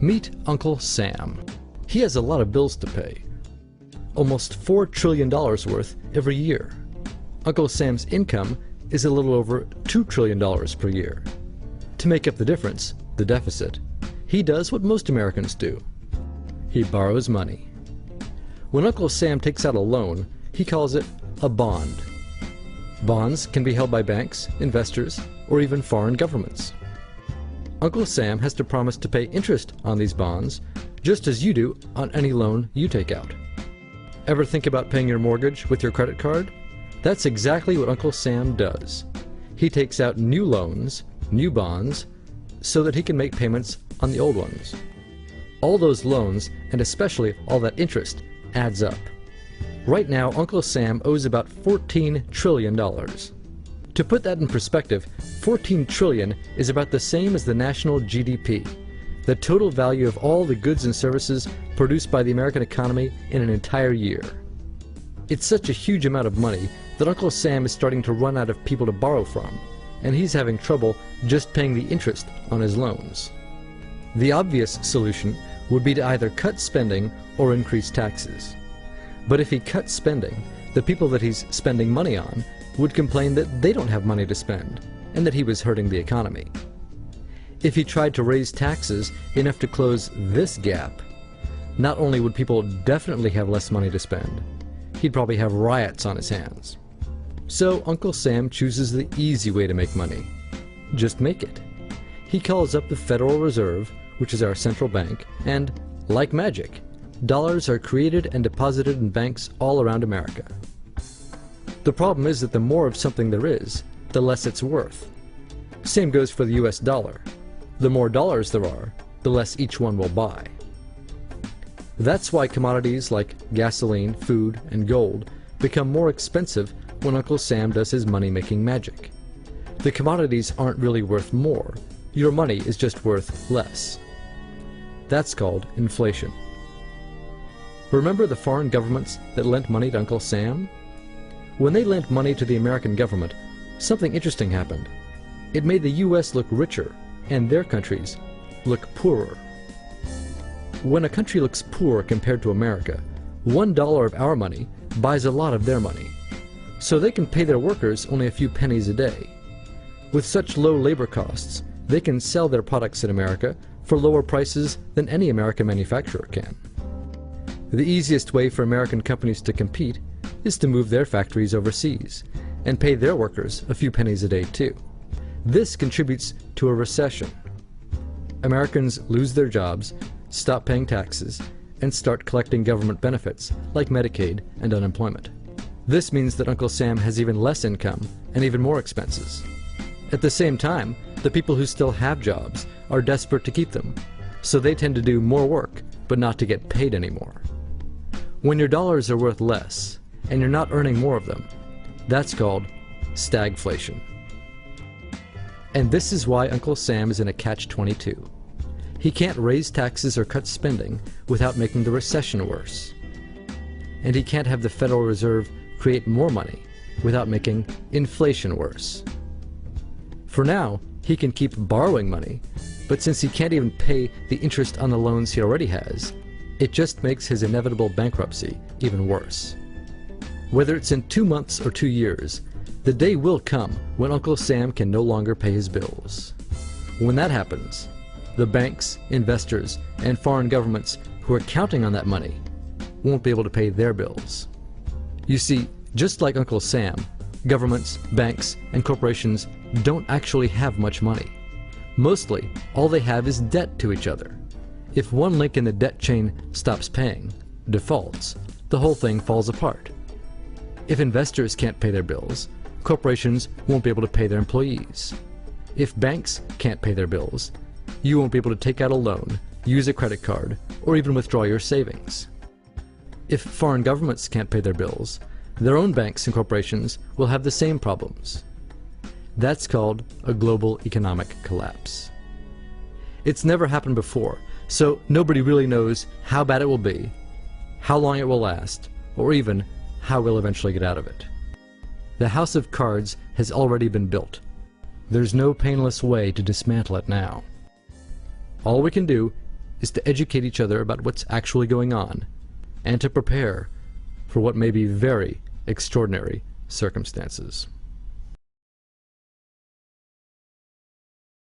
Meet Uncle Sam. He has a lot of bills to pay. Almost $4 trillion worth every year. Uncle Sam's income is a little over $2 trillion per year. To make up the difference, the deficit, he does what most Americans do. He borrows money. When Uncle Sam takes out a loan, he calls it a bond. Bonds can be held by banks, investors, or even foreign governments. Uncle Sam has to promise to pay interest on these bonds, just as you do on any loan you take out. Ever think about paying your mortgage with your credit card? That's exactly what Uncle Sam does. He takes out new loans, new bonds, so that he can make payments on the old ones. All those loans, and especially all that interest, adds up. Right now, Uncle Sam owes about $14 trillion. To put that in perspective, $14 trillion is about the same as the national GDP, the total value of all the goods and services produced by the American economy in an entire year. It's such a huge amount of money that Uncle Sam is starting to run out of people to borrow from, and he's having trouble just paying the interest on his loans. The obvious solution would be to either cut spending or increase taxes. But if he cuts spending, the people that he's spending money on would complain that they don't have money to spend, and that he was hurting the economy. If he tried to raise taxes enough to close this gap, not only would people definitely have less money to spend, he'd probably have riots on his hands. So Uncle Sam chooses the easy way to make money. Just make it. He calls up the Federal Reserve, which is our central bank, and, like magic, dollars are created and deposited in banks all around America. The problem is that the more of something there is, the less it's worth. Same goes for the US dollar. The more dollars there are, the less each one will buy. That's why commodities like gasoline, food, and gold become more expensive when Uncle Sam does his money-making magic. The commodities aren't really worth more. Your money is just worth less. That's called inflation. Remember the foreign governments that lent money to Uncle Sam? When they lent money to the American government, something interesting happened. It made the US look richer, and their countries look poorer. When a country looks poor compared to America, $1 of our money buys a lot of their money. So they can pay their workers only a few pennies a day. With such low labor costs, they can sell their products in America for lower prices than any American manufacturer can. The easiest way for American companies to compete is to move their factories overseas and pay their workers a few pennies a day too. This contributes to a recession. Americans lose their jobs, stop paying taxes, and start collecting government benefits like Medicaid and unemployment. This means that Uncle Sam has even less income and even more expenses. At the same time, the people who still have jobs are desperate to keep them, so they tend to do more work but not to get paid anymore. When your dollars are worth less and you're not earning more of them, that's called stagflation. And this is why Uncle Sam is in a catch-22. He can't raise taxes or cut spending without making the recession worse. And he can't have the Federal Reserve create more money without making inflation worse. For now, he can keep borrowing money, but since he can't even pay the interest on the loans he already has, it just makes his inevitable bankruptcy even worse. Whether it's in 2 months or 2 years, the day will come when Uncle Sam can no longer pay his bills. When that happens, the banks, investors, and foreign governments who are counting on that money won't be able to pay their bills. You see, just like Uncle Sam, governments, banks, and corporations don't actually have much money. Mostly, all they have is debt to each other. If one link in the debt chain stops paying, defaults, the whole thing falls apart. If investors can't pay their bills, corporations won't be able to pay their employees. If banks can't pay their bills, you won't be able to take out a loan, use a credit card, or even withdraw your savings. If foreign governments can't pay their bills, their own banks and corporations will have the same problems. That's called a global economic collapse. It's never happened before, so nobody really knows how bad it will be, how long it will last, or even how we'll eventually get out of it. The house of cards has already been built. There's no painless way to dismantle it now. All we can do is to educate each other about what's actually going on, and to prepare for what may be very extraordinary circumstances.